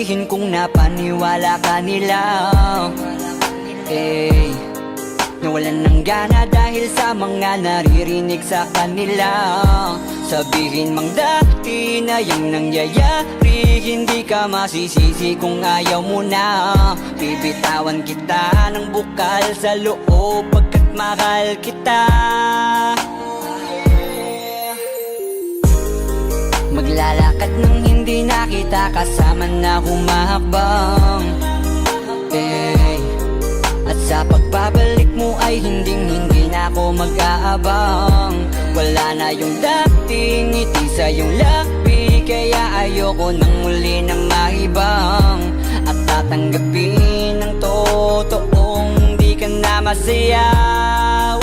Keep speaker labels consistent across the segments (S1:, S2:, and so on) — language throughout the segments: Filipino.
S1: sabihin kung napaniwala ka nila. Nawalan ng gana dahil sa mga naririnig sa kanila. Sabihin mang dati na yung nangyayari, hindi ka masisisi kung ayaw mo na. Bibitawan kita ng bukal sa loob pagkat mahal kita. Maglalakad nang hindi nakita kasama na humahakbang. At sa pagbabalik mo ay hindi na ako mag-aabang. Wala na yung dating ngiti sa iyong labi, kaya ayoko nang muli na maibang. At tatanggapin ng totoong di ka na masaya.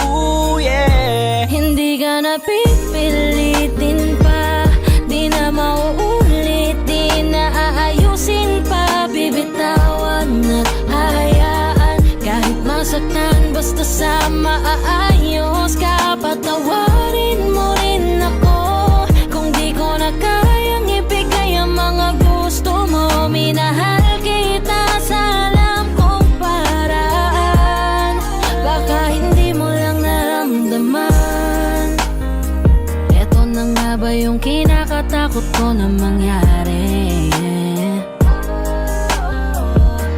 S1: Ooh, yeah.
S2: Hindi ka na pipilitin pa, di na mauulit, di na aayusin pa. Bibitawan at hayaan kahit masaktan, basta sa maayos ka. Patawarin mo rin ako kung di ko na kayang ibigay ang mga gusto mo. Minahal kita sa alam kong paraan, baka hindi mo lang naramdaman. Eto na nga ba yung kinakatakot ko na mangyari?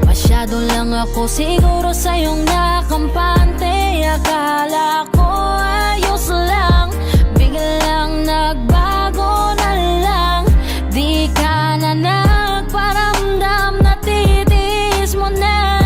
S2: Masyado lang ako siguro sa iyong nakampante. Akala ko ayos lang, biglang nagbago na lang. Di ka na nagparamdam, natitiis mo na.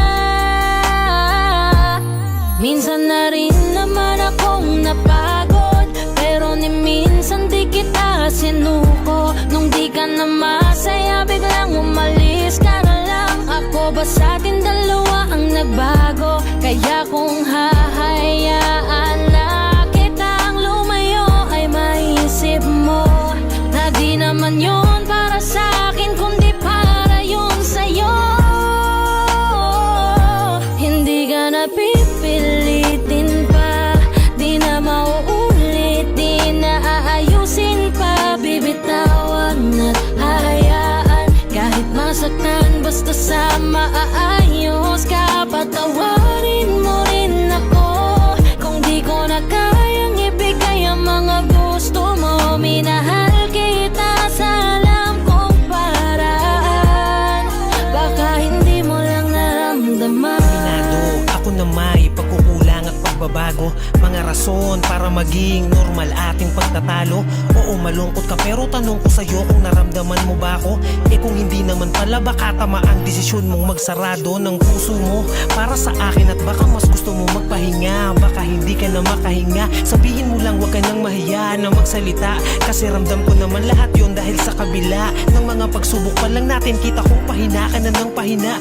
S2: Minsan na rin naman akong napagod, pero ni minsan di kita sinuko. Nung di ka na masaya, biglang umalis ka na lang. Ako ba sa atin dalawa ang nagbago? Kaya kung hahayaan na kitang lumayo, ay maisip mo na di naman yun para sa akin, kundi para yun sa'yo. Hindi ka na pipilitin pa, di na mauulit, di na aayusin pa. Bibitawan at hayaan kahit masaktan, basta sa maayos ka. Patawarin mo rin ako kung di ko na kayang ibigay ang mga gusto mo. Minahal kita sa alam kong paraan, baka hindi mo lang naramdaman.
S3: Minado ako na may pagkukulang at pagbabago, mga rason para maging normal ating pagtatalo. Oo, malungkot ka pero tanong ko sa'yo kung naramdaman mo ba ako? Kung hindi naman pala, baka tama ang desisyon mong magsarado ng puso mo para sa akin. At baka mas gusto mo magpahinga, baka hindi ka na makahinga. Sabihin mo lang, wag ka nang mahiya na magsalita, kasi ramdam ko naman lahat yon. Dahil sa kabila ng mga pagsubok pa lang natin, kita kong pahina ka na ng pahina.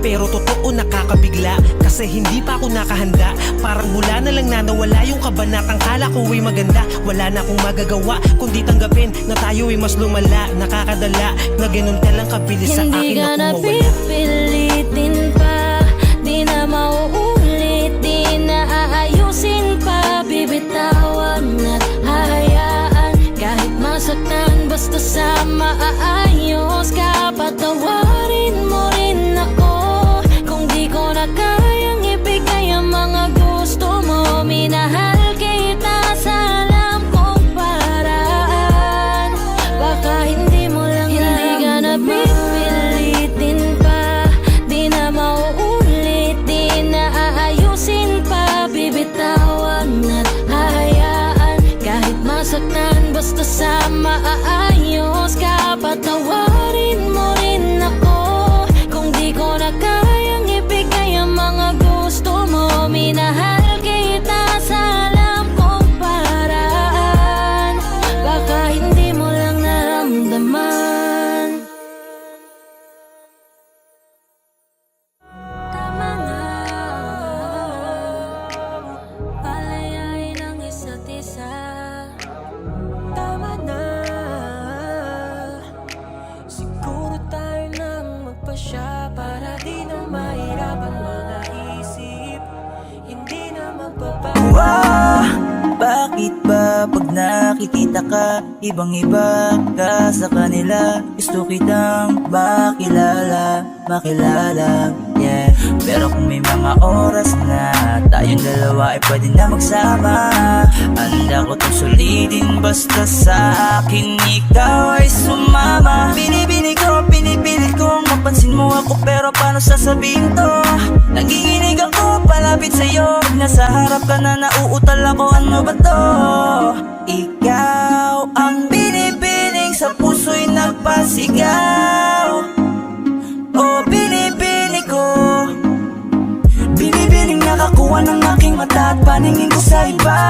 S3: Pero totoo nakakabigla, kasi hindi pa ako nakahanda. Parang mula na lang na nawala yung kabanatang kala ko ay maganda. Wala na akong magagawa kundi tanggapin na tayo ay mas lumala. Nakakadala na ganun ka lang kabilis sa akin na
S2: Hindi ka na
S3: kumawala.
S2: pipilitin pa, di na mauulit, di na aayusin pa. Bibitawan at hayaan kahit masaktan, basta sa maayos ka. Patawarin mo rin ako kung di ko na kayang ibigay ang mga gusto mo. Minahal kita sa alam kong paraan, baka hindi mo lang naramdaman. Hindi ka na pipilitin pa, di na mauulit, di na aayusin pa. Bibitawan at hayaan kahit masaktan, basta sa maayos ka. Patawarin mo rin ako kung di ko na kayang ibigay ang mga gusto mo. Minahal kita sa alam kong paraan, baka hindi mo lang naramdaman. Tama na, palayain ang isa't isa. Tama na, siguro
S4: Bakit ba pag nakikita ka, ibang-iba ka sa kanila? Gusto kitang makilala, yeah. Pero kung may mga oras na tayong dalawa ay pwede na magsama, handa ko tong sulitin basta sa akin ikaw ay sumama. Binibini ko, pinipilit kong mapansin mo ako, pero paano sasabihin to? Nanginginig ako palapit sa'yo, pag nasa harap ka na nauutal ako, ano ba to? Ikaw ang binibining sa puso'y nagpasigaw. O binibini ko, binibining nakakuha ng aking mata at paningin ko sa iba.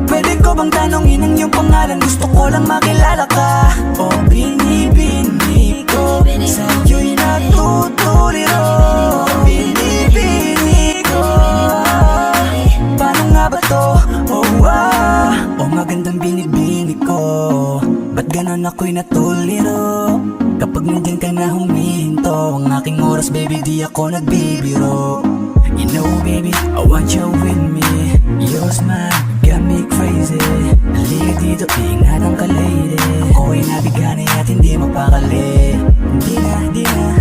S4: Pwede ko bang tanongin ang iyong pangalan? Gusto ko lang makilala ka. O binibini ko, sa'yo'y natutuliro. Binibini ko, paano nga ba to? O magandang binibini ko, ba't ganon ako'y natuliro? Kapag nandyan ka na humihinto, ang aking oras baby di ako nagbibiro. You know baby, I want you with me. Your smile got me crazy. Halika dito, ingatan ka lady. Ako ay nabigani at hindi mapakali.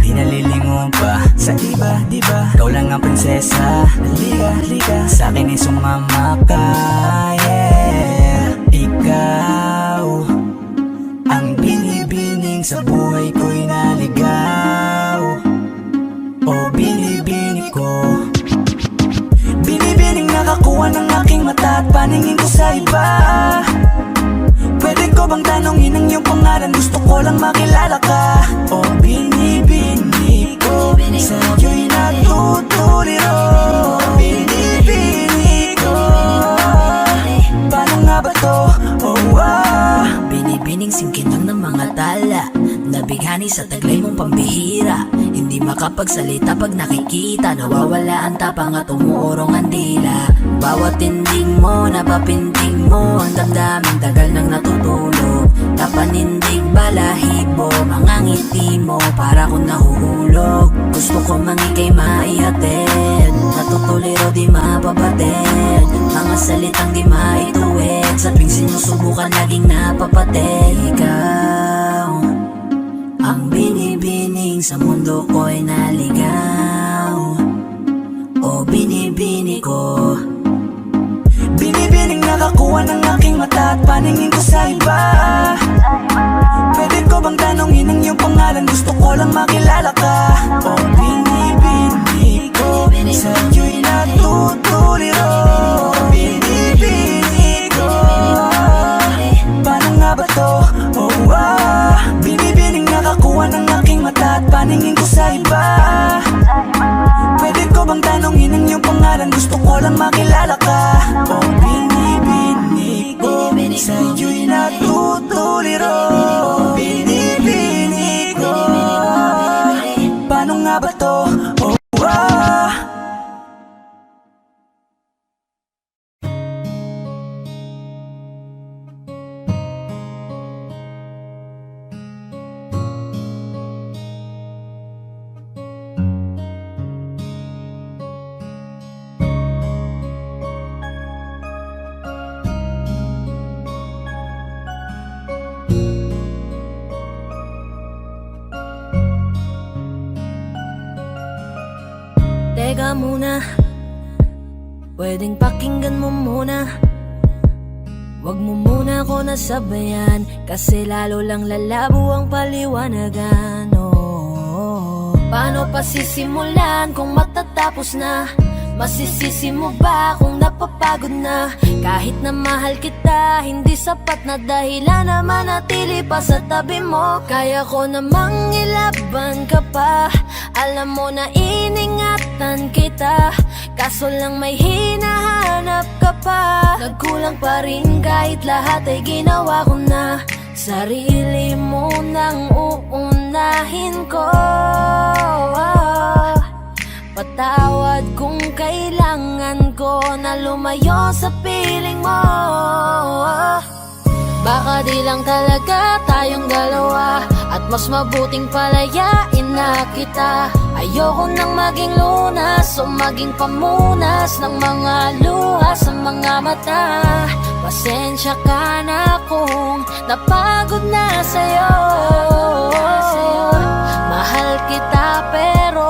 S4: Di na lilingon pa sa iba, diba? Ikaw lang ang prinsesa. Halika, sa akin ay sumama ka, yeah. Ikaw ang binibining sa buhay ko'y naligaw. O binibini ko, binibining nakakuha ng aking mata at paningin ko sa iba. Pwede ko bang tanongin ang iyong pangalan? Gusto ko lang makilala ka. O binibini ko, sa'yo'y natutuliro. Binibini ko, paano nga ba to?
S2: Binibining singkinang ng mga tala, nabighani sa taglay mong pambihira. Hindi makapagsalita pag nakikita, nawawala ang tapang at umuurong ang dila. Bawat tinding mo, napapinting mo, ang damdaming tagal nang natutulog. Napanindig balahibo, mga ngiti mo, para kong nahuhulog. Gusto ko mangikay maihatid, natutuliro di mapabatid. Mga salitang di maituwid, sa tuwing sinusubukan laging napapatid. Ikaw ang binibining sa mundo ko'y naligaw. O binibini ko,
S4: binibining nakakuha ng aking mata at paningin ko sa iba. Pwede ko bang tanongin ang iyong pangalan? Gusto ko lang makilala ka. O binibini ko, sa'yo'y natutuliro. Binibini ko, paano nga ba to? Binibining nakakuha ng aking mata at paningin ko sa iba. Pwede ko bang tanongin ang iyong pangalan? Gusto ko lang makilala ka. O binibini ko, sa'yo'y natutuliro. Binibini ko, paano nga ba to?
S2: Teka muna, pwedeng pakinggan mo muna. Wag mo muna ako nasabayan, kasi lalo lang lalabo ang paliwanagan. Paano pa sisimulan kung matatapos na? Masisisi mo ba kung napapagod na? Kahit na mahal kita, hindi sapat na dahilan na manatili pa sa tabi mo. Kaya ko namang ilaban ka pa, alam mo na iningatan kita. Kaso lang may hinahanap ka pa. Nagkulang pa rin kahit lahat ay ginawa ko na. Sarili mo nang uunahin ko. Patawad kung kailangan ko na lumayo sa piling mo. Baka di lang talaga tayong dalawa, at mas mabuting palayain na kita. Ayoko nang maging lunas o maging pamunas ng mga luha sa mga mata. Pasensya ka na kung napagod na sa'yo. Mahal kita pero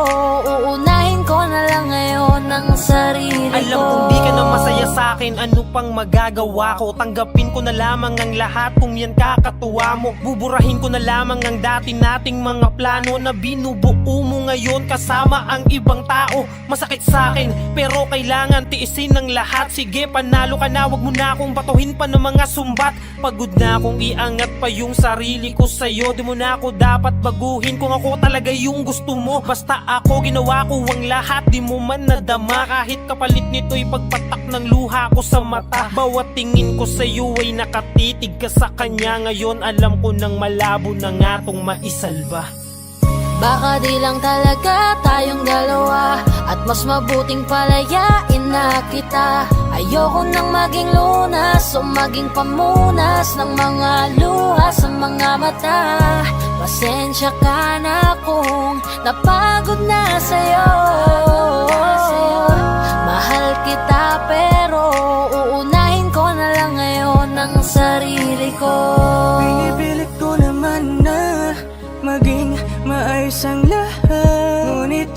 S2: uunahin ko na lang ngayon ang sarili ko.
S3: Alam kong di ka na masaya sa'kin, ano pang magagawa ko? Tanggapin ko na lamang ang lahat kung yan kakatuwa mo. Buburahin ko na lamang ang dati nating mga plano na binubuo mo ngayon kasama ang ibang tao. Masakit sa'kin pero kailangan tiisin ng lahat. Sige, panalo ka na, wag mo na akong batuhin pa ng mga sumbat. Pagod na akong iangat pa yung sarili ko sa'yo. Di mo na ako dapat baguhin kung ako talaga yung gusto mo. Basta ako ginawa ko ang lahat, di mo man nadama. Kahit kapalit nito'y pagpatak ng luha ko sa mata. Bawat tingin ko sa'yo ay nakatitig ka sa kanya. Ngayon alam ko nang malabo na nga tong maisalba.
S2: Baka di lang talaga tayong dalawa, at mas mabuting palayain na kita. Ayoko nang maging lunas o maging pamunas ng mga luha sa mga mata. Pasensya ka na kung napagod na sa'yo. Mahal kita pero uunahin ko na lang ngayon ang sarili ko.
S4: Pinipilit ko naman na maging maayos ang lahat, ngunit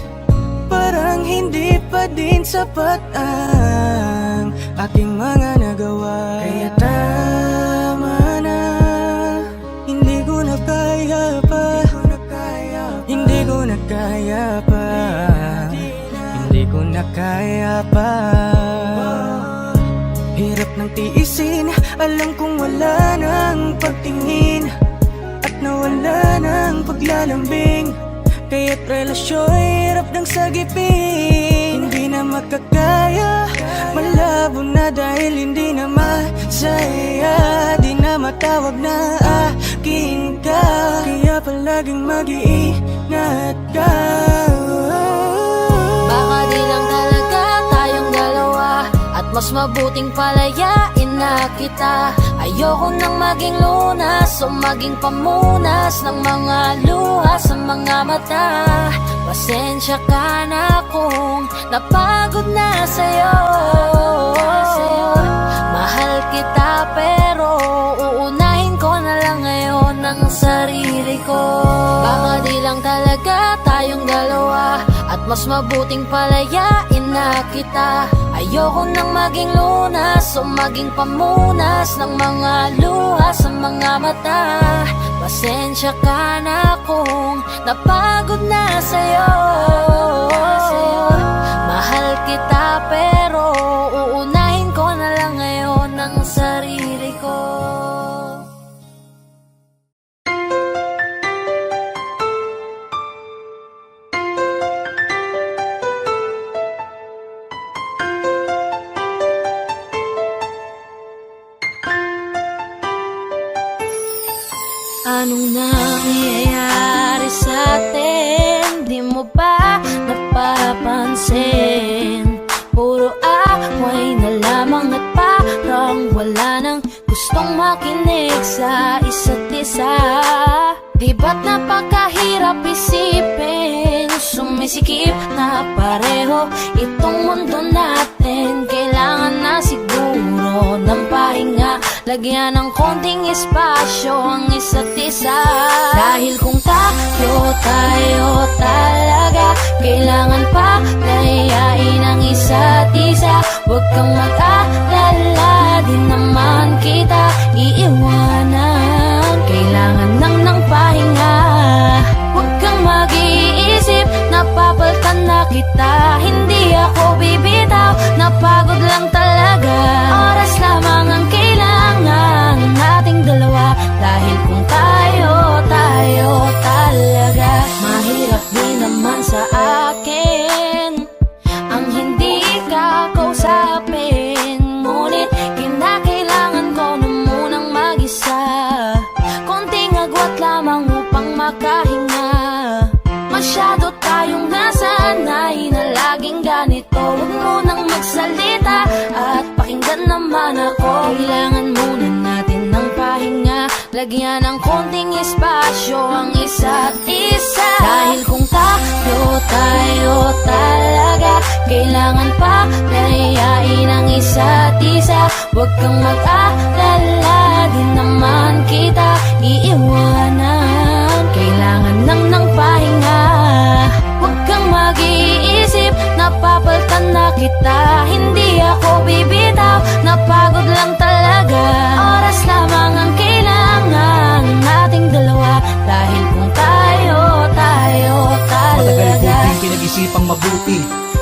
S4: parang hindi pa din sapat ang aking mga nagawa. Kaya tama na, hindi ko na kaya pa, hindi ko na kaya pa, hindi ko na kaya pa. Hirap ng tiisin, alam kong wala nang pagtingin at nawala ng paglalambing. Kaya't relasyo'y hirap ng sagipin. Hindi na makakaya, malabo na dahil hindi na masaya. Di na matawag na akin ka, kaya palaging mag-iingat ka.
S2: Baka di lang talaga tayong dalawa, at mas mabuting palayain na kita. Ayoko nang maging lunas o maging pamunas ng mga luha sa mga mata. Pasensya ka na kung napagod na sa'yo. Mahal kita pero uunahin ko na lang ngayon ang sarili ko. Baka di lang talaga tayong dalawa, at mas mabuting palayain na kita. Ayoko nang maging lunas o maging pamunas ng mga luha sa mga mata. Pasensya ka na kung napagod na sa'yo. Mahal kita pero uunahin ko na lang ngayon ang sarili ko. Anong nangyayari sa atin? Di mo ba napapansin? Puro away na lamang at parang wala nang gustong makinig sa isa't isa. Di ba't napakahirap isipin? Sumisikip na pareho itong mundo natin. Kailangan na siguro ng pahinga, lagyan ng konting espasyo ang isa't isa. Dahil kung tayo talaga, kailangan pa layain ang isa't isa. Huwag kang mag-alala, di naman kita iiwanan. Kailangan lang ng pahinga. Huwag kang mag-iisip, napapaltan na kita. Hindi ako bibitaw, napagod lang talaga. Oras lamang ang kailangan nating dalawa. Dahil kung tayo talaga, mahirap din naman sa akin ang hindi ka kausapin. Ngunit kinakailangan ko na munang mag-isa, konting agwat lamang upang makahinga. Masyado tayong nasanay na laging ganito. Huwag munang magsalita at pakinggan naman ako. Kailangan muna natin ng pahinga. Bigyan ng konting espasyo ang isa't isa. Dahil kung tayo talaga, kailangan pa layain ang isa't isa. Huwag kang mag-alala, di naman kita iiwanan. Kailangan lang ng pahinga. Huwag kang mag-iisip, napapalitan na kita. Hindi ako bibitaw, napagod lang talaga. Oras lamang ang kailangan nating dalawa. Dahil kung tayo
S4: Matagal ko
S2: talaga.
S4: din pinag-isipang mabuti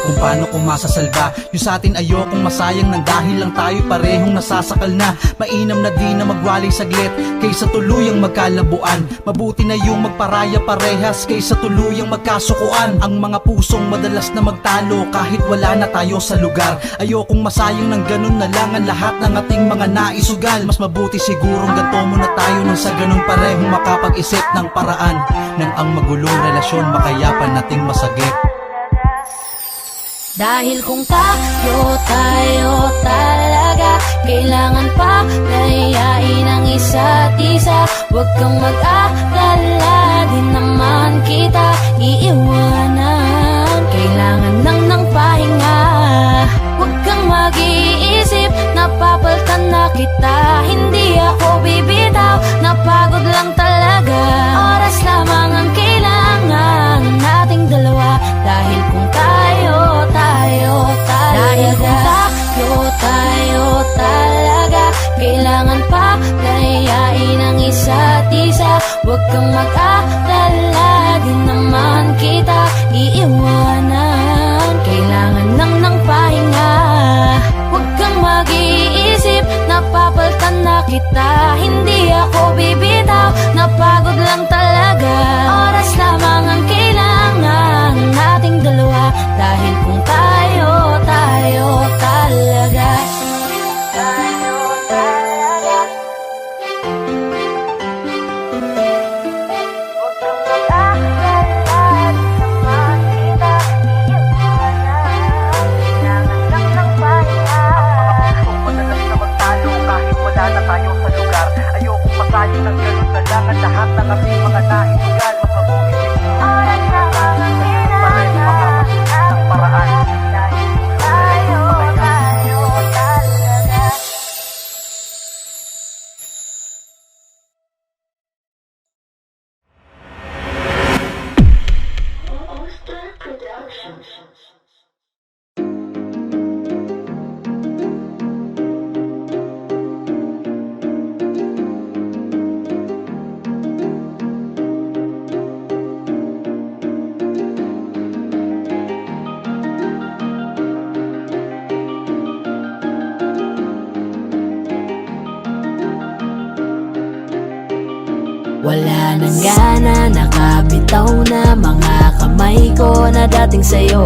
S4: kung paano ko masasalba yung sa atin. Ayokong masayang nang dahil lang tayo parehong nasasakal na. Mainam na di na magwalay saglit kaysa tuluyang magkalabuan. Mabuti na yung magparaya parehas kaysa tuluyang magkasukuan. Ang mga pusong madalas na magtalo kahit wala na tayo sa lugar. Ayokong masayang ng ganun na lang ang lahat ng ating mga naisugal. Mas mabuti sigurong ganto muna tayo nang sa ganun parehong makapag-isip ng paraan nang ang magulong relasyon makayapan nating masagip.
S2: Dahil kung tayo talaga, kailangan pa layain ang isa't isa. Huwag kang mag-alala, di naman kita iiwanan. Kailangan lang ng pahinga. Huwag kang mag-iisip, napapalitan na kita. Hindi ako bibitaw, napagod lang talaga. Oras lamang ang kailangan nating dalawa. Dahil kung tayo talaga, dahil kung tayo talaga, kailangan pa layain ang isa't isa. Huwag kang mag-alala, di naman kita iiwanan. Kailangan lang ng pahinga. Huwag kang mag-iisip, napapalitan na kita. Hindi ako bibitaw, napagod lang talaga. Oras lamang ang kailangan nating dalawa. Dahil kung tayo talaga, tayo talaga. Huwag kang mag-alala, di naman kita iiwanan. Kailangan lang ng pahinga.
S4: Kung madalas na magtalo kahit wala na tayo sa lugar. Ayokong masayang ng ganun na lang ang lahat ng ating mga naisugal. Mas mabuti siguro
S2: Oras lamang ang
S4: parehong makapag-isip ng paraan.
S2: tayo talaga. Wala nang gana, nakabitaw na mga kamay ko na dating sa'yo.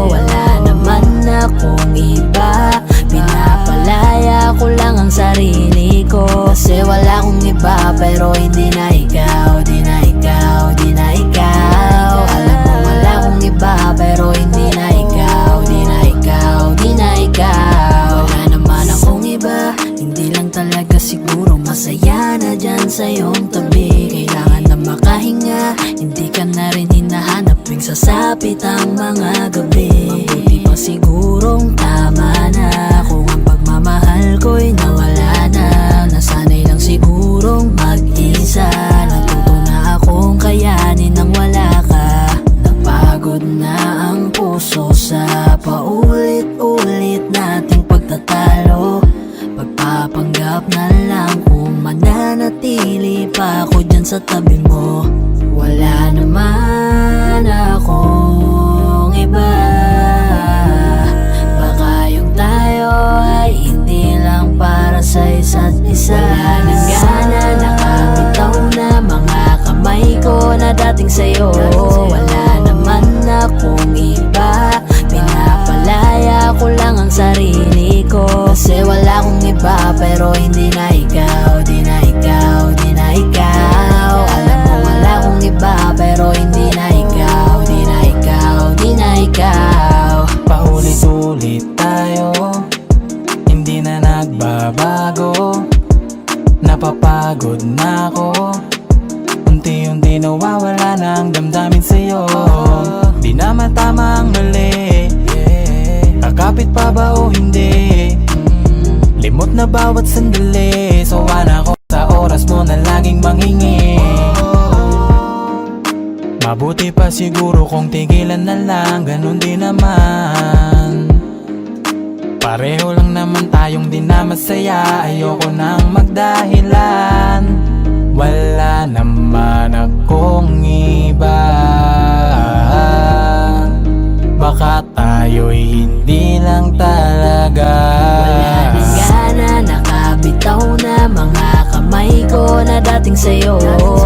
S2: Wala naman akong iba, pinapalaya ko lang ang sarili ko. Kasi wala akong iba, pero hindi na ikaw, di na ikaw, di na ikaw. Alam mo wala akong iba, pero hindi na ikaw, di na ikaw, di na ikaw. Wala naman akong iba, hindi lang talaga siguro masaya na dyan sa iyong tabi. Kailangan na makahinga, hindi ka na rin hinahanap tuwing sasapit ang mga gabi. Mabuti pa sigurong tama na kung ang pagmamahal ko'y nawala na. Nasanay lang sigurong mag-isa, natuto na akong kayanin nang wala ka. Napagod na ang puso sa paulit-ulit nating pagtatalo. Pagpapanggap na lang kung mananatili pa ako dyan sa tabi mo. Wala naman akong iba, baka yung tayo ay hindi lang para sa isa't isa. Wala nang gana, nakabitaw na mga kamay ko na dating sa'yo. Wala naman akong iba, pinapalaya ko lang ang sarili ko. Kasi wala akong iba, pero hindi na ikaw, di na ikaw, di na ikaw. Alam mo wala akong iba, pero hindi na ikaw, di na ikaw, di na ikaw.
S5: Paulit-ulit tayo, hindi na nagbabago.
S4: napapagod na ako. Unti-unti nawawala na ang damdamin sa'yo. Di na matama ang mali, kakapit pa ba o hindi? Limot na bawat sandali, sawa na ako sa oras mo na laging manghingi. Mabuti pa siguro kung tigilan na lang, ganun din naman. Pareho lang naman tayong di na masaya, ayoko nang magdahilan. Wala naman akong iba, baka tayo'y hindi lang talaga.
S2: Wala nang gana, nakabitaw na mga kamay ko na dating sa'yo.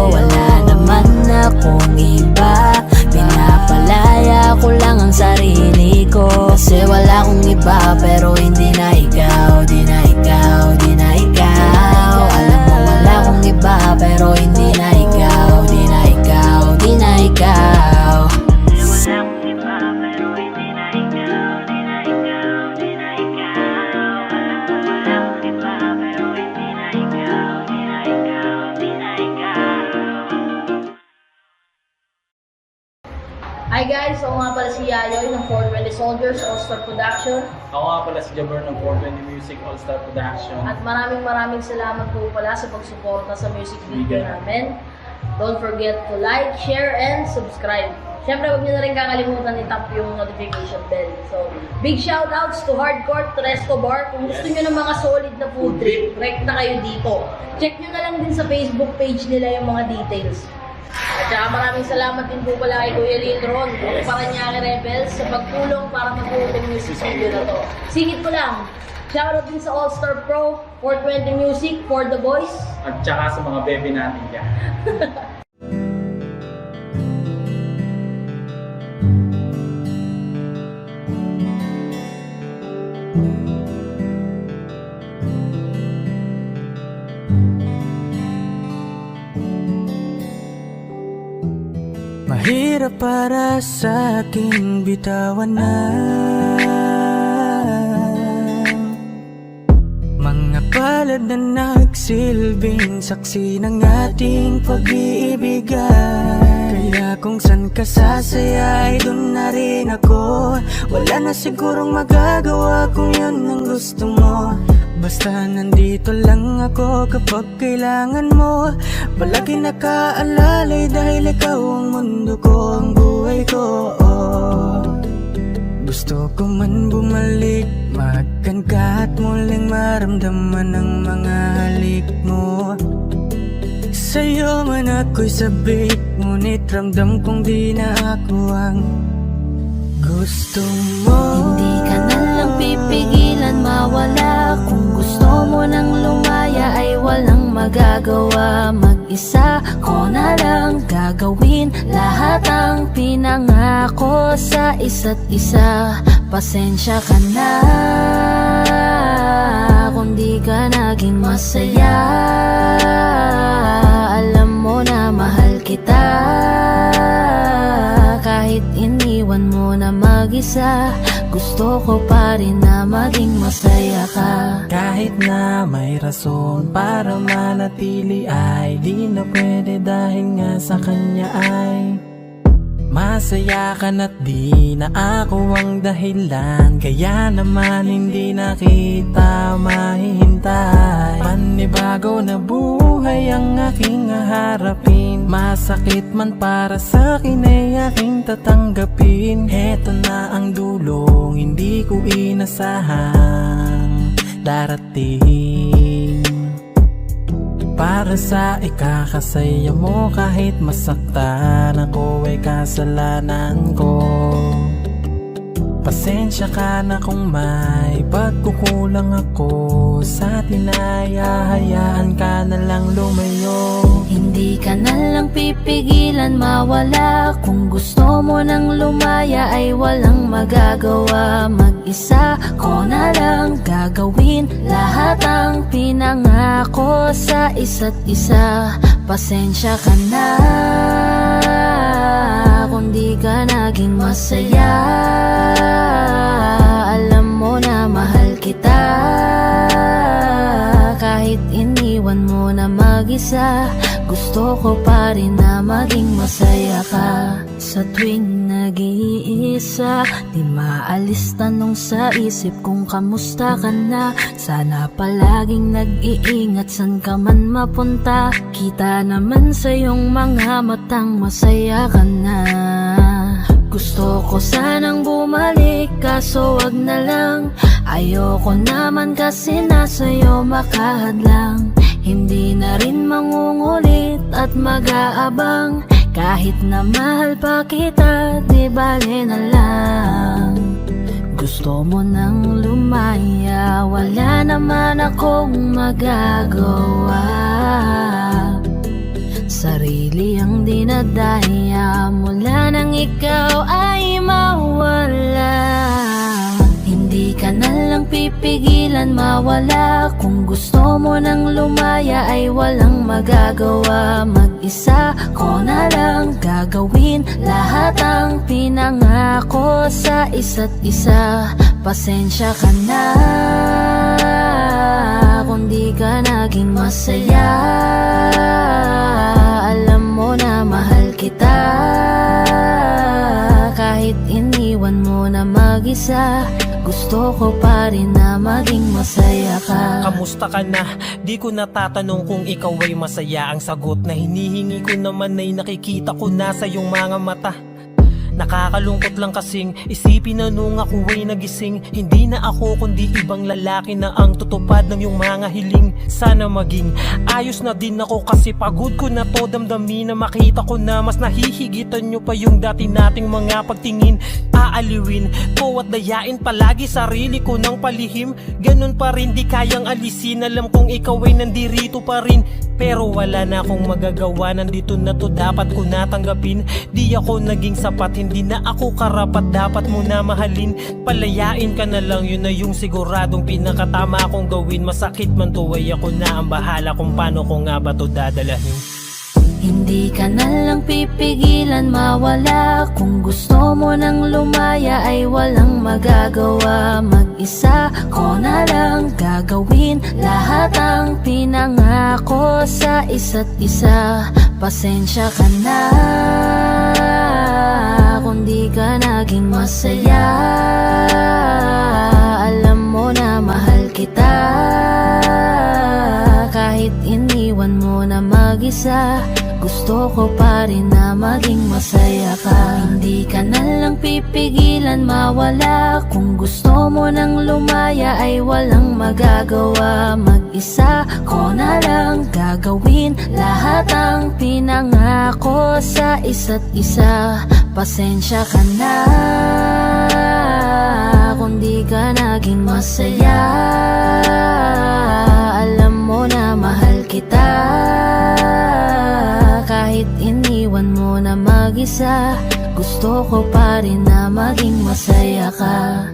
S2: Wala naman akong iba, pinapalaya ko lang ang sarili ko. Kasi wala akong iba, pero hindi na ikaw, di na ikaw, di na ikaw. Alam mo wala akong iba, pero hindi na ikaw, di na ikaw, di na ikaw.
S5: Hi guys, ako nga pala si Yayoy ng 420 Soldiers All-Star Production.
S6: Ako nga pala si Jabber ng 420 Music All-Star Production.
S5: At maraming salamat po pala sa pagsuporta sa music video namin. Don't forget to like, share, and subscribe. Siyempre, huwag niyo na rin kakalimutan i-tap yung notification bell. So, big shoutouts to Hardcore, to Resto Bar. Kung gusto niyo ng mga solid na food trip, direct na kayo dito. Check niyo na lang din sa Facebook page nila yung mga details. At saka maraming salamat din po pala kay Kuya Lindron, ang Paranaque Rebels, sa pagtulong para mabuo yung music video na to. Singit ko lang, shoutout din sa All-Star Pro, 420 Music, for the boys.
S6: At saka sa mga bebe natin dyan.
S4: Mahirap para sa akin bitawan na mga palad na nagsilbing saksi ng ating pag-iibigan. Kaya kung san ka sasaya ay dun na rin ako. Wala na sigurong magagawa kung yun ang gusto mo. Basta nandito lang ako kapag kailangan mo. Palagi nakaalalay dahil ikaw ang mundo ko, ang buhay ko. Gusto ko man bumalik, mahagkan ka at muling maramdaman ang mga halik mo. Sa'yo man ako'y sabik, ngunit ramdam kong di na ako ang gusto mo.
S2: Hindi ka na lang pipigilan mawala. Kung gusto mo nang lumaya ay walang magagawa. Mag-isa ko na lang gagawin lahat ang pinangako sa isa't isa. Pasensya ka na kung di ka naging masaya. Alam mo na mahal kita, kahit iniwan mo na mag-isa. Gusto ko pa rin na maging masaya ka.
S4: Kahit na may rason para manatili ay di na pwede dahil nga sa kanya ay masaya ka na't di na ako ang dahilan. Kaya naman hindi na kita mahihintay. Panibago na buhay ang aking haharapin. Masakit man para sa'kin ay aking tatanggapin. Heto na ang dulong hindi ko inasahang darating. Para sa ikakasaya mo kahit masaktan ako ay kasalanan ko. Pasensya ka na kung may pagkukulang ako sa atin ay hahayaan ka na lang lumayo.
S2: Hindi ka na lang pipigilan mawala. Kung gusto mo nang lumaya ay walang magagawa. Mag-isa ko na lang gagawin lahat ang pinangako sa isa't isa. Pasensya ka na kung di ka naging masaya. Alam mo na mahal kita, kahit iniwan mo na mag-isa. Gusto ko pa rin na maging masaya ka. Sa tuwing nag-iisa, di maalis tanong sa isip kung kamusta ka na. Sana palaging nag-iingat san ka man mapunta. Kita naman sa iyong mga matang masaya ka na. Gusto ko sanang bumalik kaso wag na lang. Ayoko naman kasi nasa'yo makahadlang. Hindi na rin mangungulit at mag-aabang. Kahit na mahal pa kita, di bale na lang. Gusto mo nang lumaya, wala naman akong magagawa. Sarili ang dinadaya mula nang ikaw ay mawala. Hindi ka na lang pipigilan mawala. Kung gusto mo nang lumaya ay walang magagawa. Mag-isa ko na lang gagawin lahat ang pinangako sa isa't isa. Pasensya ka na kung di ka naging masaya. Alam mo na mahal kita. Kahit iniwan mo na mag-isa, gusto ko pa rin na maging masaya ka.
S3: Kamusta ka na? Di ko natatanong kung ikaw ay masaya. Ang sagot na hinihingi ko naman ay nakikita ko na sa iyong mga mata. Nakakalungkot lang kasing isipin na nung ako ay nagising, hindi na ako kundi ibang lalaki na ang tutupad ng iyong mga hiling. Sana maging ayos na din ako kasi pagod ko na to damdamin na makita ko na mas nahihigitan nyo pa yung dati nating mga pagtingin. Aaliwin ko at dayain palagi sarili ko ng palihim. Ganun pa rin di kayang alisin. Alam kong ikaw ay nandirito pa rin, pero wala na akong magagawa. Nandito na to, dapat ko natanggapin. Di ako naging sapat, hindi na ako karapat. Dapat mo na mahalin. Palayain ka na lang, yun na yung siguradong pinakatama akong gawin. Masakit man to ay ako na ang bahala kung paano ko nga ba to dadalahin.
S2: Hindi ka na lang pipigilan mawala. Kung gusto mo nang lumaya ay walang magagawa. Mag-isa ko na lang gagawin lahat ang pinangako sa isa't isa. Pasensya ka na kung di ka naging masaya. Alam mo na mahal kita. Kahit iniwan mo na mag-isa, gusto ko pa rin na maging masaya ka. Hindi ka na lang pipigilan mawala. Kung gusto mo nang lumaya ay walang magagawa. Mag-isa ko na lang gagawin lahat ang pinangako sa isa't isa. Pasensya ka na kung di ka naging masaya. Alam mo na mahal kita. Kahit iniwan mo na mag-isa, gusto ko pa rin na maging masaya ka.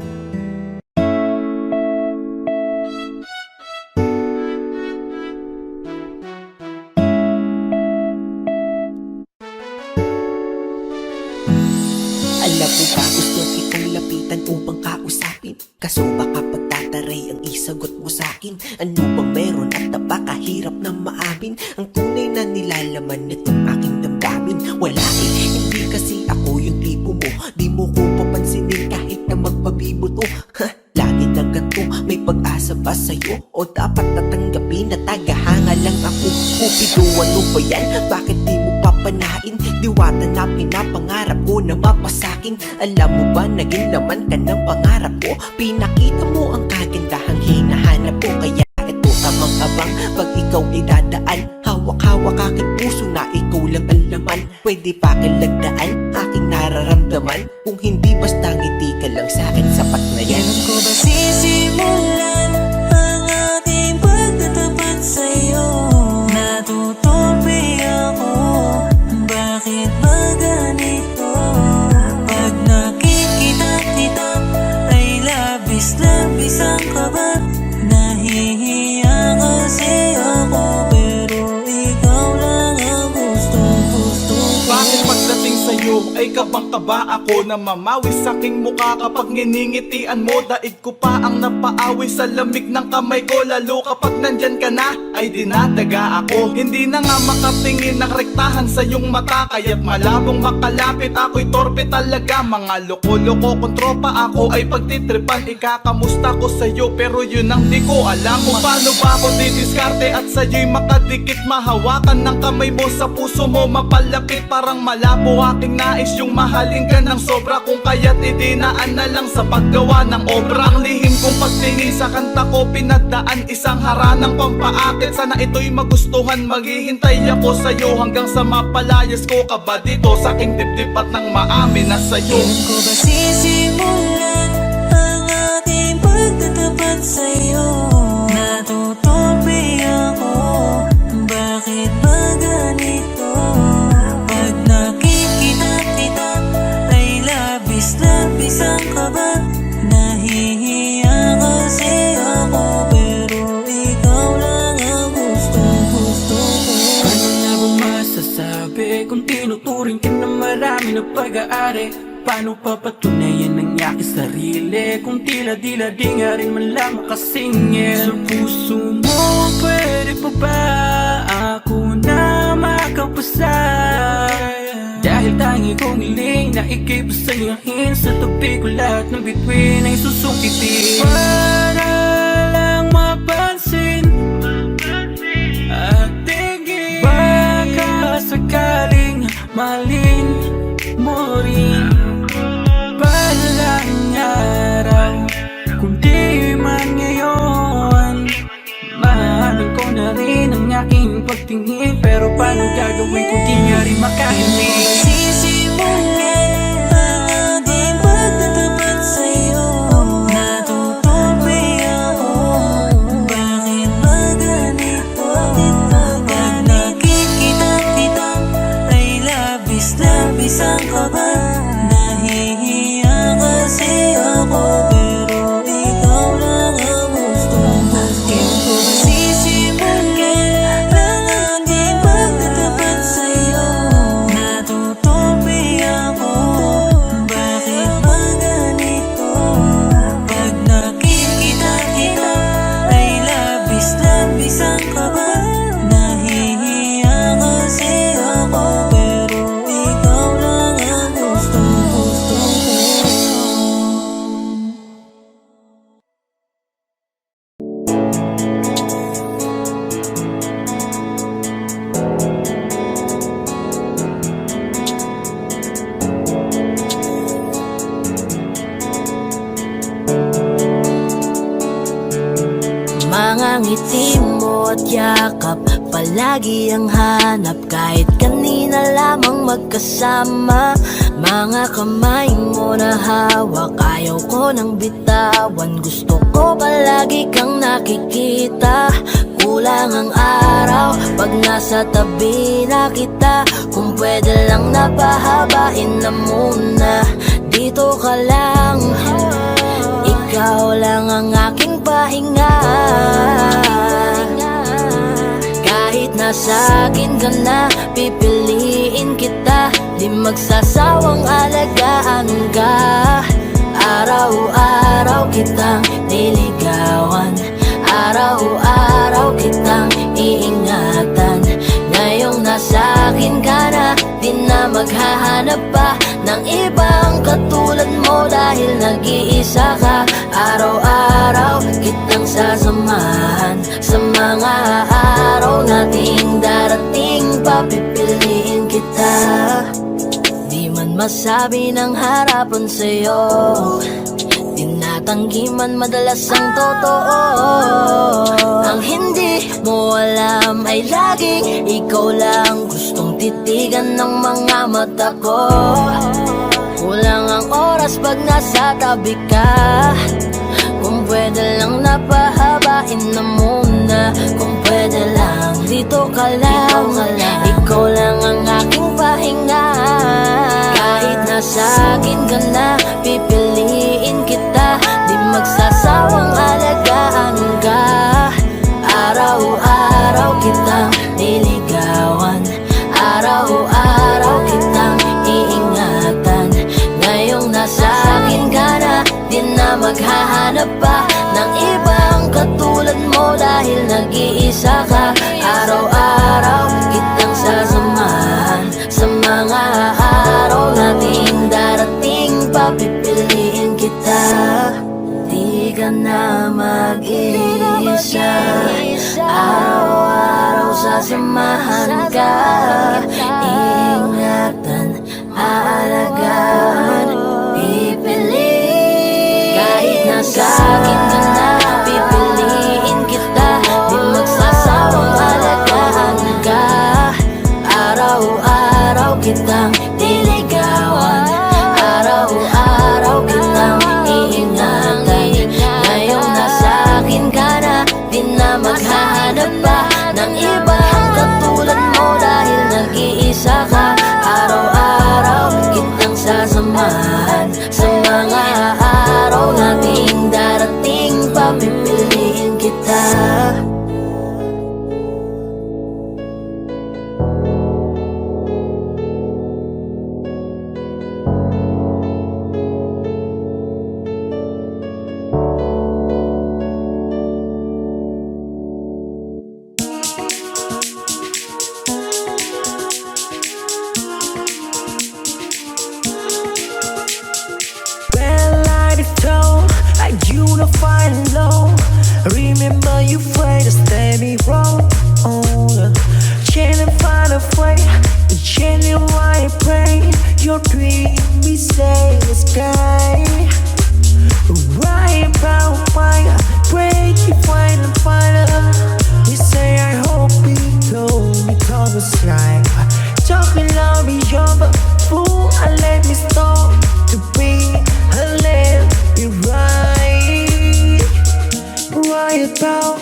S7: Alam mo ba gusto kitang lapitan upang kausapin? Kaso baka pagtataray ang isagot mo sa'kin. Ano bang meron at napakahirap na maamin ang tunay na nilalaman nitong aking damdamin? Wala hindi kasi ako yung tipo mo. Di mo ko papansinin kahit na magpabibuto. Lagi na ganito, may pag-asa ba sa'yo? O dapat natanggapin na tagahanga lang ako? Kupido, ano ba yan? Bakit di mo papanain? Diwata na pinapangarap ko na mapasakin. Alam mo ba, naging laman ka ng pangarap ko. Pinakita mo ang kagandahang hinahanap ko. Kaya ito tamang abang pag ikaw ay dadaan. Hawak-hawak aking puso na ikaw lang ang laman. Pwede pa kalagdaan aking nararamdaman. Kung hindi basta ngiti ka lang sa'kin, sapat na yan.
S8: Kailan ko ba sisimulan ang ating pagtatapat sa'yo? Natutupi ako, bakit ba ganito? Pag nakikita kita ay labis-labis ang kaba. Nahihiya kasi ako, pero ikaw lang ang gusto ko.
S3: Bakit
S9: sa'yo ay kabang-kaba ako na mamawi sa'king mukha kapag nginingitian mo. Daig ko pa ang napaawi sa lamig ng kamay ko, lalo kapag nandyan ka na ay dinadaga ako. Hindi na nga makatingin ng rektahan sa iyong mata, kaya't malabong makalapit ako'y torpe talaga. Mga loko-loko kong tropa ako ay pagtitripan, ikakamusta ko sa'yo pero yun ang di ko alam kung paano ba ako didiskarte at sa'yo'y makadikit. Mahawakan ng kamay mo sa puso mo, mapalapit parang malabo aking nais yung mahalin ka ng sobra. Kung kaya't idinaan na lang sa paggawa ng obra. Ang lihim kong pagtingin sa kanta ko pinagdaan, isang haranang pampaakit. Sana ito'y magustuhan, maghihintay ako sa'yo hanggang sa mapalayas ko ka ba dito sa aking dibdib at nang maamin na sa'yo.
S8: Kailan ko ba sisimulan ang ating pagtatapat sa'yo? Natutupi ako, bakit ba ganito? Pag nakikita kita ay labis-labis ang kaba. Nahihiya kasi ako pero ikaw lang ang gusto-gusto ko.
S10: Ano nga ba masasabi kung tinuturing ka na marami na pag-aari? Paano papatunayan ang aking sarili kung tila-dila di nga rin man lang makasingil? Sa puso mo pwede pa ba ako na makapasay? Dahil tangi kong hiling na ika'y pasayahin, sa tabi ko lahat ng bituin ay susukitin. Para lang mapansin at tingin, baka sakaling mahalin mo rin. Palang araw, kung di man ngayon, mahalin ko na rin ang aking pagtingin. Pero paano gagawin kung di nga rin makahimik?
S8: Sisimulan ang ating pagtatapat sa'yo. Natutupi ako, bakit ba ganito? Pag nakikita kita ay labis-labis ang kaba. Nahihiya kasi ako pero ikaw lang ang gusto-gusto ko. Sisimulan ang ating pagtatapat sa'yo. Natutupi ako, bakit ba ganito? Pag nakikita kita ay labis-labis ang kaba. Nahihiya kasi ako pero ikaw lang ang gusto-gusto ko.
S2: Mga ngiti mo at yakap, palagi ang hanap. Kahit kanina lamang magkasama, mga kamay mo na hawak, ayaw ko nang bitawan. Gusto ko palagi kang nakikita. Kulang ang araw pag nasa tabi na kita. Kung pwede lang napahabain na muna, dito ka lang. Ikaw lang ang aking pahinga. Kahit nasa akin ka na, pipiliin kita. Di magsasawang alagaan ka. Araw-araw kitang niligawan, araw-araw kitang iingatan. Ngayong nasa akin ka na, di na maghahanap pa ng ibang katulad mo. Dahil nag-iisa ka, araw-araw kitang sasamahan. Sa mga araw nating darating, papipiliin kita. Di man masabi ng harapan sa'yo, tinatanggi man madalas ang totoo. Ang hindi mo alam ay laging ikaw lang gustong titigan ng mga mata ko. Kulang ang oras pag nasa tabi ka. Kung pwede lang napahabain na muna. Kung pwede lang dito ka lang. Ikaw lang ang aking pahinga. Kahit nasa akin ka na, pipiliin kita. Di magsasawang alagaan ka. Araw-araw kitang niligawan, araw-araw kitang iingat. Araw-araw sasamahan ka, ingatan, aalagaan, pipiliin. Kahit nasa akin ka na, pipiliin kita. Di magsasawang alagaan ka. Araw-araw kitang diligawan, araw-araw kitang iingatan. Ngayong nasa akin ka na, di na maghahanap pa ng iba katulad mo dahil nag-iisa ka. Araw-araw kitang sasamahan sa mga araw nating darating pa, pipiliin kita.
S7: When light is told, like unify low. Remember you afraid to stay me wrong. Change and find a way, change and why I pray. Your dream be say the sky. Right about why I break you find and find her. We say I hope we told me talk was right. Talking love me young but fool, I let me stop to be a let me right. Right about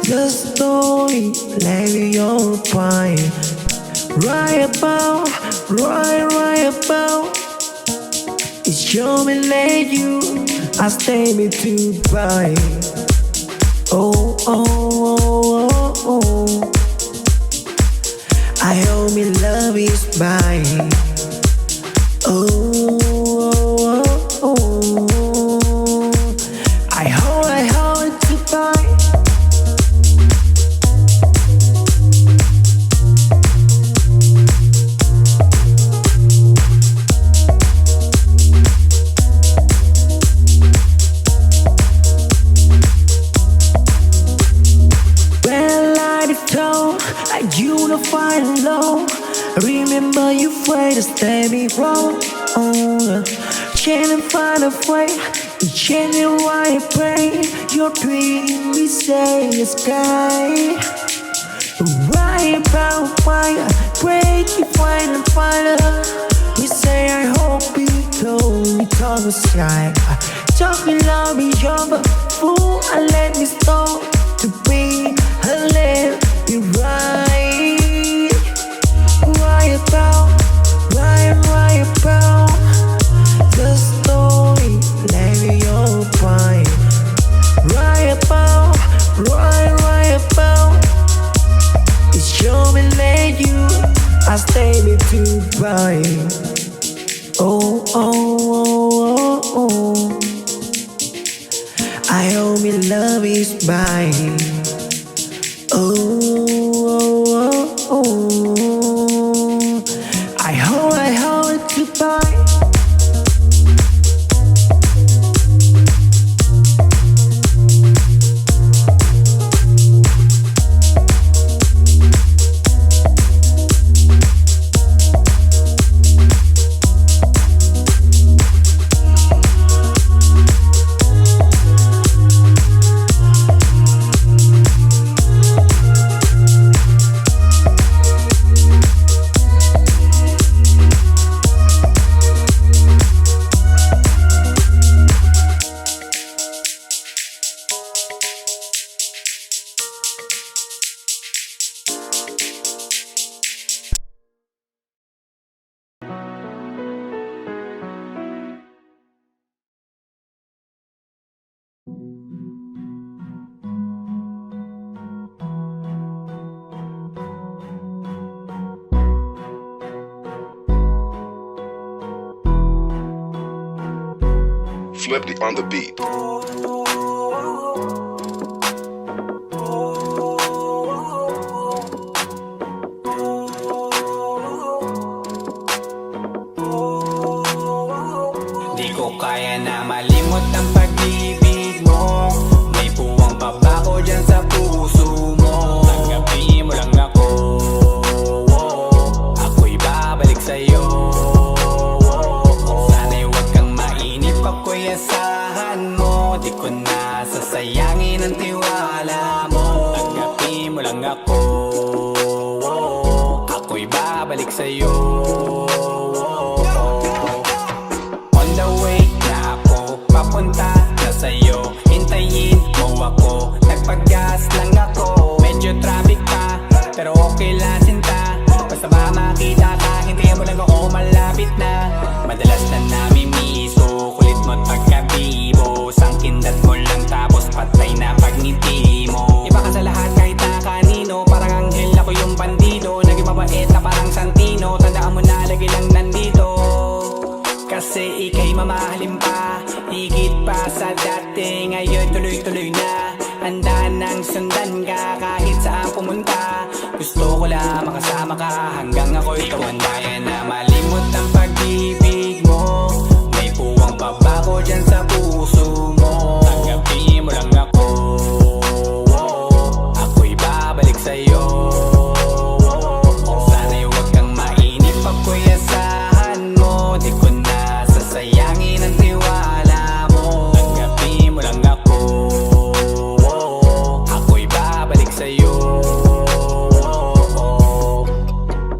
S7: the story, let me all find. Right about it's your me let you, I stay me to buy. Oh, I hope me love is mine. Oh, I hope it to buy. When light is told, like unify low. Remember you afraid to stay me wrong. Change and find a way, change and why I pray. Your dream we say the sky. Right about why I break you find and find her. We say I hope we told me talk was right. Talking love me young but fool, I let me stop to be a let me right. Right about the story, let me all find. Right about it's your me let you, I stay me to buy. Oh, I hope me love is mine. Oh, I hope it to buy.
S11: Flipped on the beat.
S10: Di ko kaya na malimot ang pag-ibig mo. Di ko na sasayangin ang tiwala mo. Tanggapin mo lang ako, ako'y babalik sa'yo. On the way na ako, papunta na sa'yo. Hintayin mo ako, nagpag-gas lang ako. Medyo traffic pa, pero okay lang sinta. Basta ba makita ka, hintayin mo lang ako, malapit na. Madalas na namimiso, kulit mo't pagkabibo. Sangkindat mo lang tapos patay na pagngiti mo. Iba ka sa lahat kahit na kanino, parang anghel ako yung bandido. Naging mabait na parang Santino, tandaan mo na lagi lang nandito. Kasi ika'y mamahalin pa, higit pa sa dati. Ngayon tuloy-tuloy na, handa nang sundan ka kahit saan pumunta. Gusto ko lang makasama ka hanggang ako'y tumanda. Kaya na malimot ang pag-ibig mo, may puwang babako dyan sa puso mo. Tanggapin mo lang ako, ako'y babalik sa'yo. Sana'y huwag kang mainip, ako'y asahan mo. Di ko na sasayangin ang tiwala mo. Tanggapin mo lang ako, ako'y babalik sa'yo.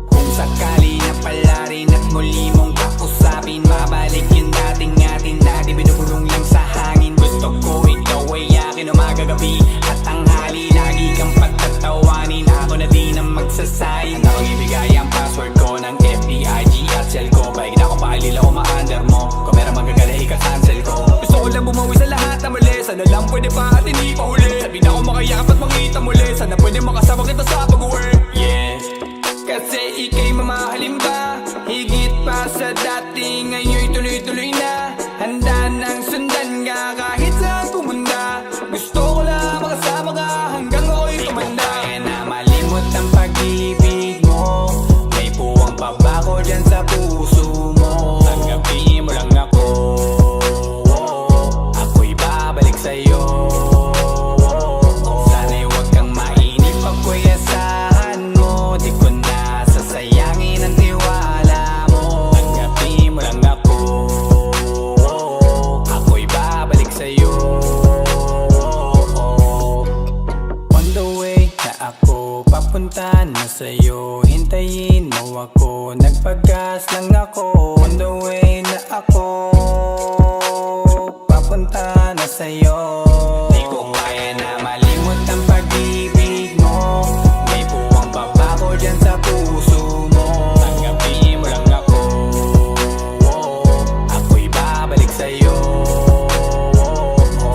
S10: Kung sakali na pala rin at muli mong kausapin, mabalik yung dating atin na di binubulong lang sa hangin. Gusto ko ikaw ay akin umagabi at tanghali, lagi kang pagtatawanin. Ako na din ang magsasayin. Handa kong ibigay ang password ko ng FBIG at cell ko. Paig na akong paalil ako ma-under mo. Kung meron magagala ika-cancel ko. Gusto ko lang bumawi sa lahat na mali. Sana lang pwede pa at hindi pa huli. Sabi na ako makayakap at makita muli. Sana pwede makasama kita sa pag-work. Yeah, kasi ika'y mamahalin ba, higit pa sa dati. Ngayon'y tuloy-tuloy na, handa nang sundan ka kahit saan pumunta. Gusto ko lang makasama ka hanggang ako'y tumanda. Kaya na malimot ang pag-ibig mo, may puwang babako dyan sa puso mo. Tanggapin mo lang ako, ako'y babalik sa'yo. Sana'y huwag kang mainip, ako'y asahan mo. Di ko na sasayangin ang tiwala mo. Tanggapin mo lang ako, ako'y babalik sa'yo. On the way na ako, papunta na sa'yo. Hintayin mo ako, nagpag-gas lang ako. On the way na ako, papunta na sa'yo. Di ko kaya na malimot ang pag-ibig mo, may puwang babako dyan sa puso mo. Tanggapin mo lang ako, ako'y babalik sa'yo.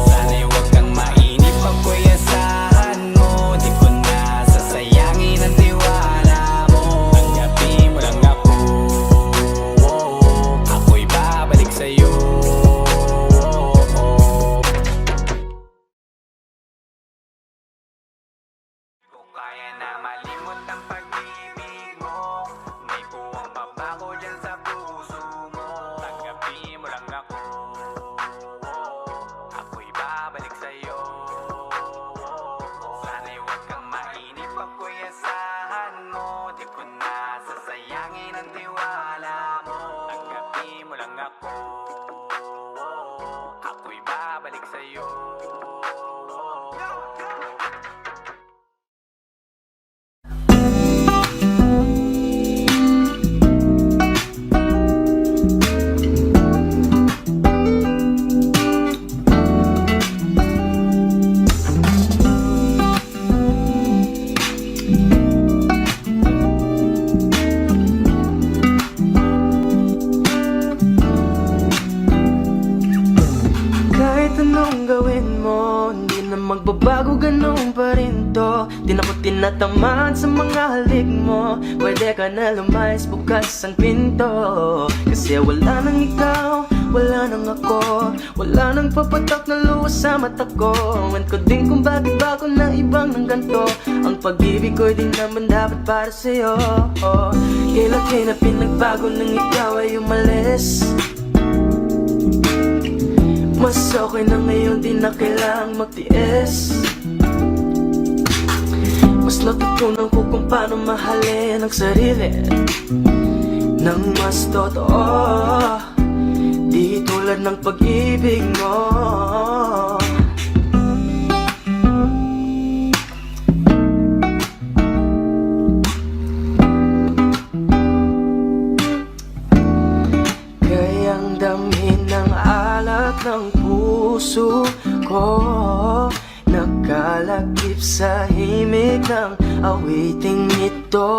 S10: Sana'y huwag kang mainip, ako'y asahan mo. Di ko na sasayangin ang tiwala mo. Tanggapin mo lang ako, ako'y babalik sa'yo. Kaya na malimot ang pag-ibig mo, may puwang babako dyan sa puso mo. Tanggapin mo lang ako, ako'y babalik sa'yo. Sana'y huwag kang mainip, ako'y asahan mo. Di ko na sasayangin ang tiwala mo. Tanggapin mo lang ako, ako'y babalik sa'yo.
S8: Kahit anong gawin mo, hindi na magbabago, ganun pa rin to. Di na ko tinatamaan sa mga halik mo. Pwede ka na lumayas, bukas ang pinto. Kasi wala nang ikaw, wala nang ako, wala nang papatak na luwas sa mata ko. Ewan ko din kung bakit ba ako na ibang ng ganto. Ang pag-ibig ko'y di naman dapat para sa'yo. Kailan na pinagbago nang ikaw ay umalis. Mas okay na ngayon, di na kailangang magtiis. Mas natutunan ko kung paano mahalin ang sarili nang mas totoo, di tulad ng pag-ibig mo. ako nakalakip sa himig ng awiting ito.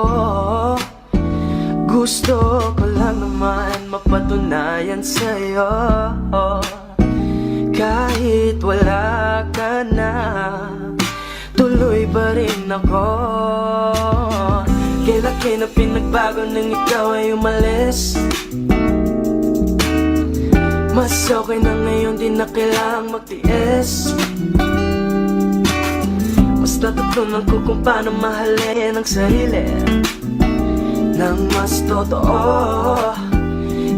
S8: Gusto ko lang naman mapatunayan sa'yo, kahit wala ka na, tuloy pa rin ako. Kailan na pinagbago nang ikaw ay umalis. Mas okay na ngayon, di na kailangang magtiis. Mas natutunan ko kung paano mahalin ang sarili nang mas totoo,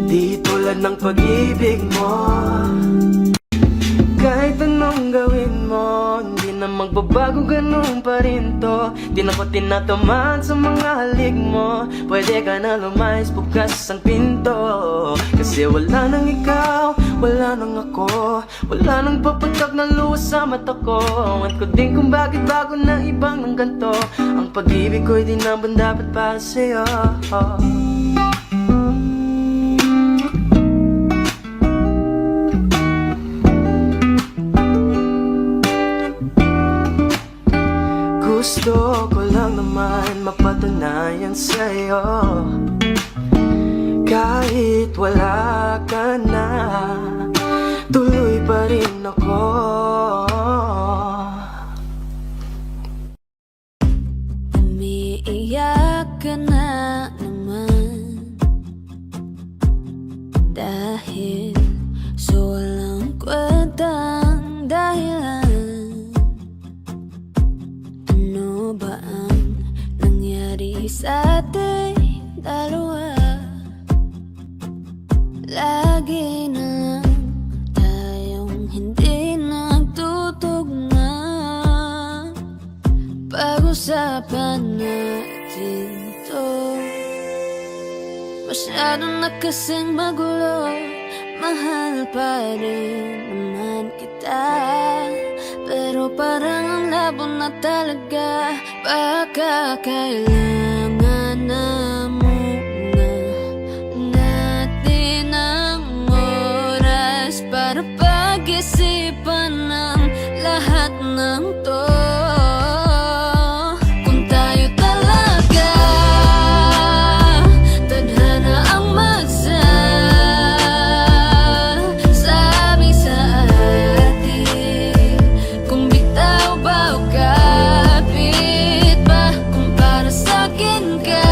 S8: di tulad ng pag-ibig mo. Kahit anong gawin mo, hindi na magbabago, ganun pa rin to. Di na ko tinatamaan sa mga halik mo. Pwede ka na lumayas, bukas ang pinto. Kasi wala nang ikaw, wala nang ako, wala nang papatak na luwas sa mata ko. At ko din kung bakit bago na ibang ng ganto. Ang pag-ibig ko'y di naman dapat para sa'yo. Gusto ko lang naman mapatunayan sa'yo, kahit wala ka na, tuloy pa rin ako.
S2: Umiiyak ka na naman dahil sa walang kwentang dahilan. Ano ba ang nangyari sa ating dalawa? Lagi na lang tayong hindi nagtutugma. Pag-usapan natin to, masyado na kasing magulo. Mahal pa rin naman kita, pero parang ang labo na talaga. Baka kailangan na muna natin ang oras para pag-isipan ng lahat ng to. Kung tayo talaga tadhana ang magsasabi sa atin, kung bitaw ba o kapit ba, kung para sa'kin ka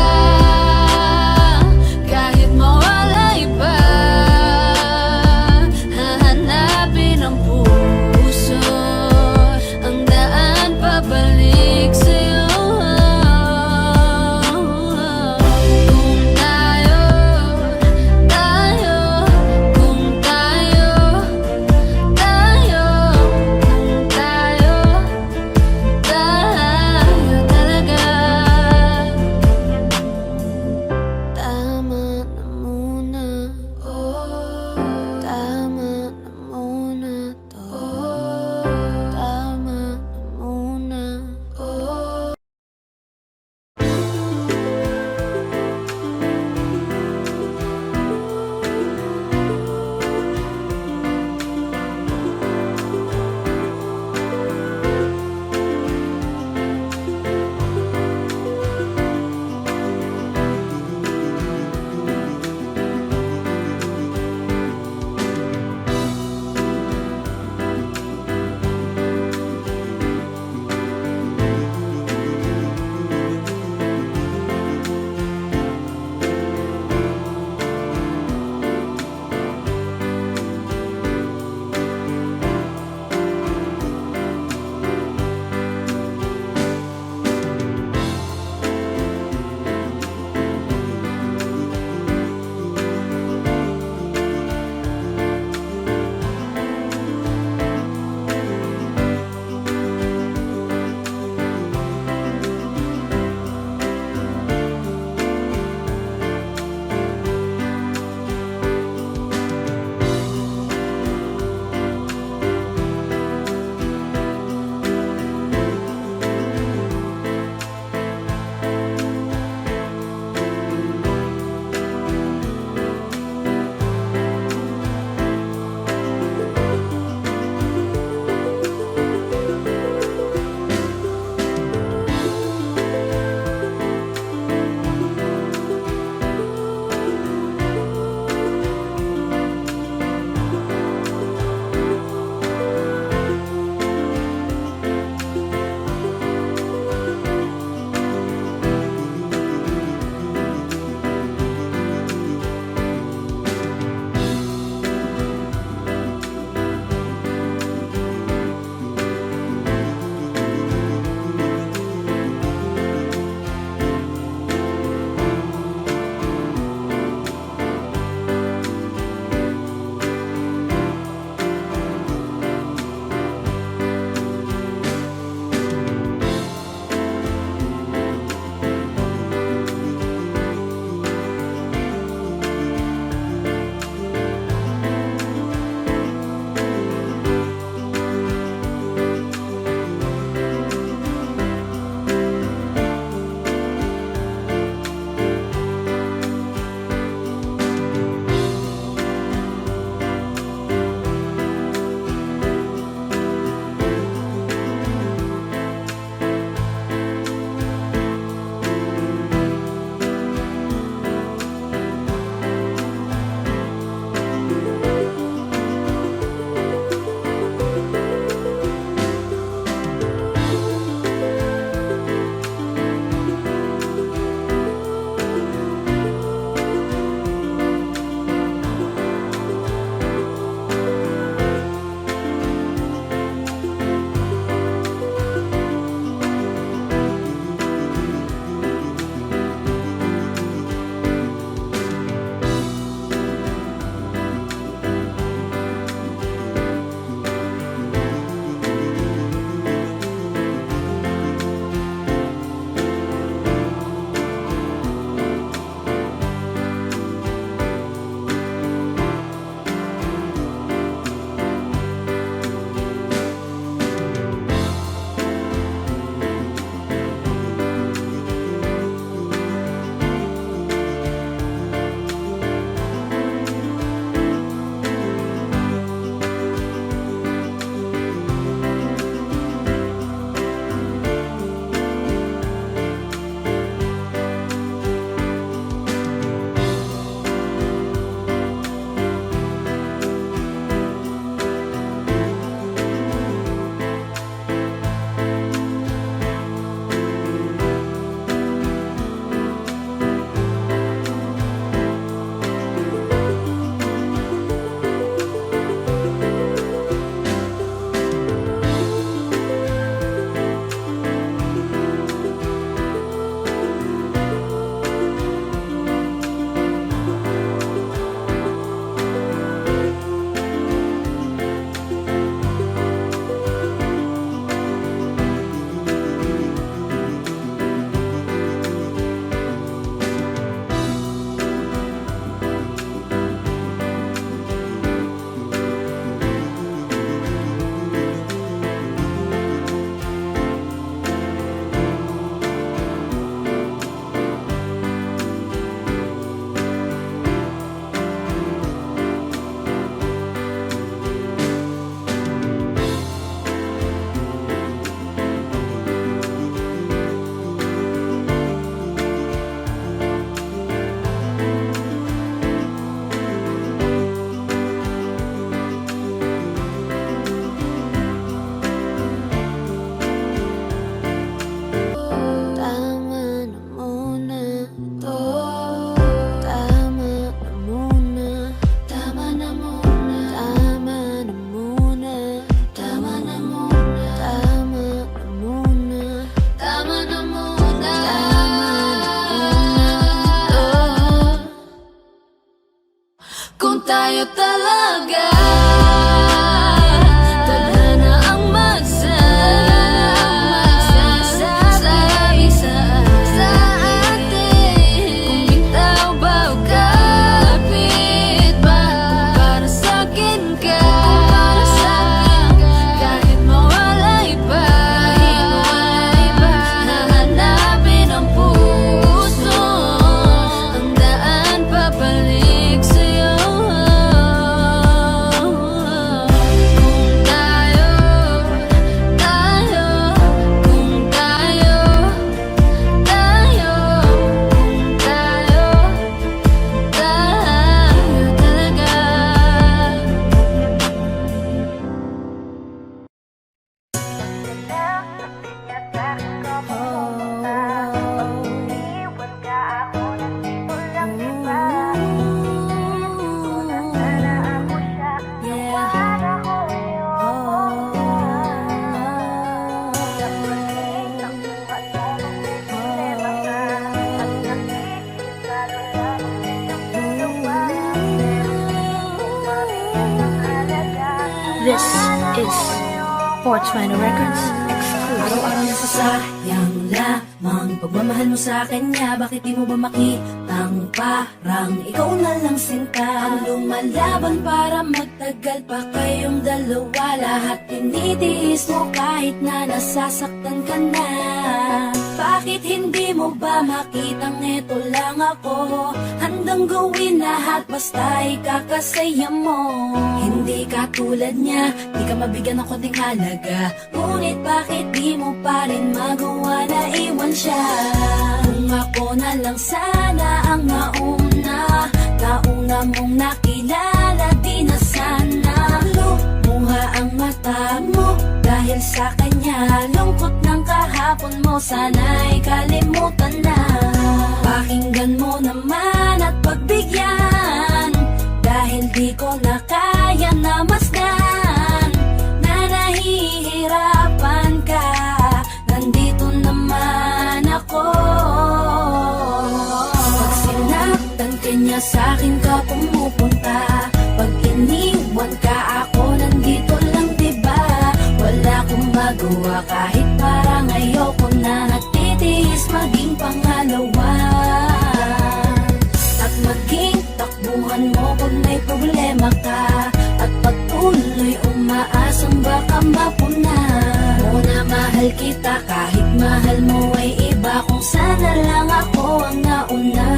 S2: 420 Records exclusive.
S8: Araw-araw nasasayang lamang pagmamahal mo sa kanya. Bakit di mo ba makitang parang ikaw na lang sinta ang lumalaban para magtagal pa kayong dalawa? Lahat tinitiis mo kahit na nasasaktan ka na. Bakit hindi mo ba makitang eto lang ako? Handang gawin lahat basta ikakasaya mo. Hindi ka tulad niya, di ka mabigyan ng konting halaga. Ngunit bakit di mo pa rin magawa na iwan siya? Kung ako na lang sana ang nauna mong nakilala, di na sana lumuha ang mata mo dahil sa kanya. Lungkot ng kahapon mo, sana'y kalimutan na. Pakinggan mo naman at pagbigyan, dahil di ko na kaya na masdan na nahihirapan ka. Nandito naman ako. Pag sinaktan ka niya, sa'kin ka pumupunta. Pag iniwan ka, ako nandito lang, diba? Wala akong magawa kahit parang ayoko na. Nagtitiis maging pangalawa at maging takbuhan mo pag may problema ka. At patuloy umaasang baka mapuna mo na mahal kita kahit mahal mo ay iba. Kung sana lang ako ang nauna.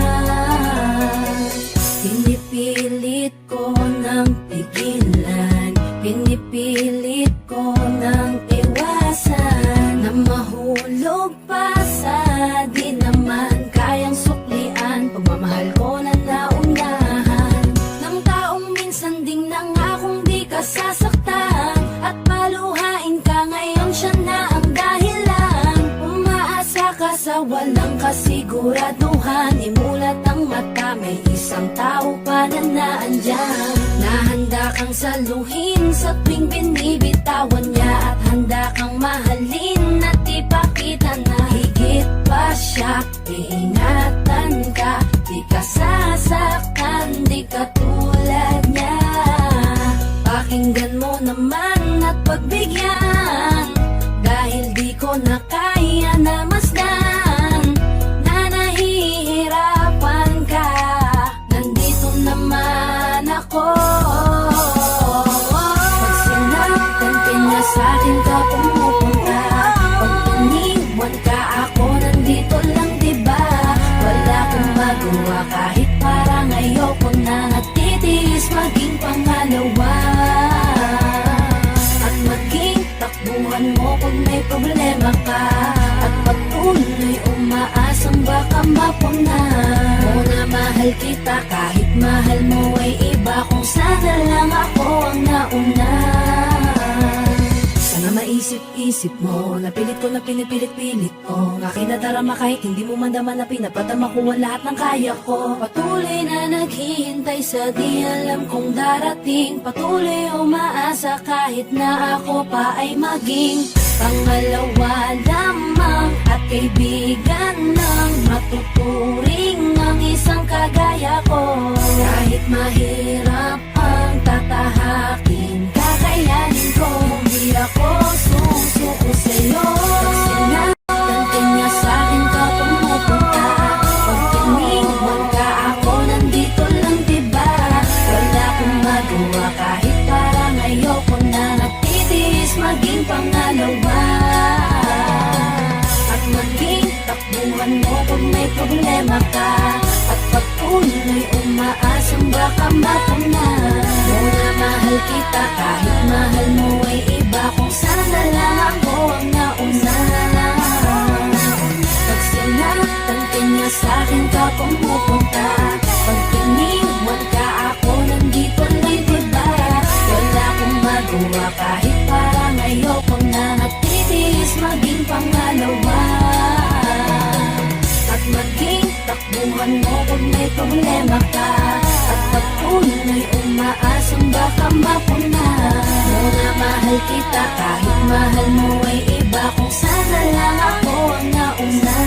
S8: Pinipilit ko ng pigilan, pinipilit ko ng iwasan na mahulog pa sa di naman kayang suklian. Pagmamahal ko na naunahan ng taong minsan ding nangakong di ka sasaktan. At paluhain ka ngayon, siya na ang dahilan. Umaasa ka sa walang kasiguraduhan. Imulat ang mata, may isang tao pa na naandyan. Nahanda kang saluhin sa tuwing binibitawan niya. At handa kang mahalin at ipakita na higit pa siya. Iingatan ka, di ka sasaktan, di ka tulad niya. Pakinggan mo naman at pagbigyan, dahil di ko na kaya na masdan na nahihirapan ka. Nandito naman ako. Pag sinaktan ka niya, sa'kin ka pumupunta. Pag iniwan ka, ako nandito lang, diba? Wala akong magawa kahit parang ayoko na. Nagtitiis maging pangalawa at maging takbuhan mo pag may problema ka. At patuloy umaasang baka mapuna mo na mahal kita kahit mahal mo ay iba. Kung sana lang ako ang nauna. Sana maisip-isip mo, napilit ko na pinipilit-pilit ko. Ang aking nadarama kahit hindi mo mandaman na pinapadama ko ang lahat ng kaya ko. Patuloy na naghihintay sa di alam kong darating. Patuloy umaasa kahit na ako pa ay maging pangalawa lamang. At kaibigan ng matuturing ang isang kagaya ko. Kahit mahirap ang tatahakin, kakayanin ko. Hindi ako susuko sa'yo. Pag sinaktan ka niya, sa'kin ka pumupunta. Pag iniwan ka, ako nandito lang, diba? Wala akong magawa kahit parang ayoko na. Nagtitiis maging pangalawa at maging takbuhan mo pag may problema ka. At patuloy umaasang baka mapuna mo na mahal kita kahit mahal mo ay iba. Kung sana lang ako ang nauna. Pag sinaktan ka niya, sa'kin ka pumupunta. Pag iniwan ka, ako nandito lang, diba? Wala akong magawa kahit parang ayoko na. Nagtitiis maging pangalawa at maging takbuhan mo pag may problema ka. At patuloy umaasang baka mapuna mo na mahal kita kahit mahal mo ay iba. Kung sana lang ako ang nauna.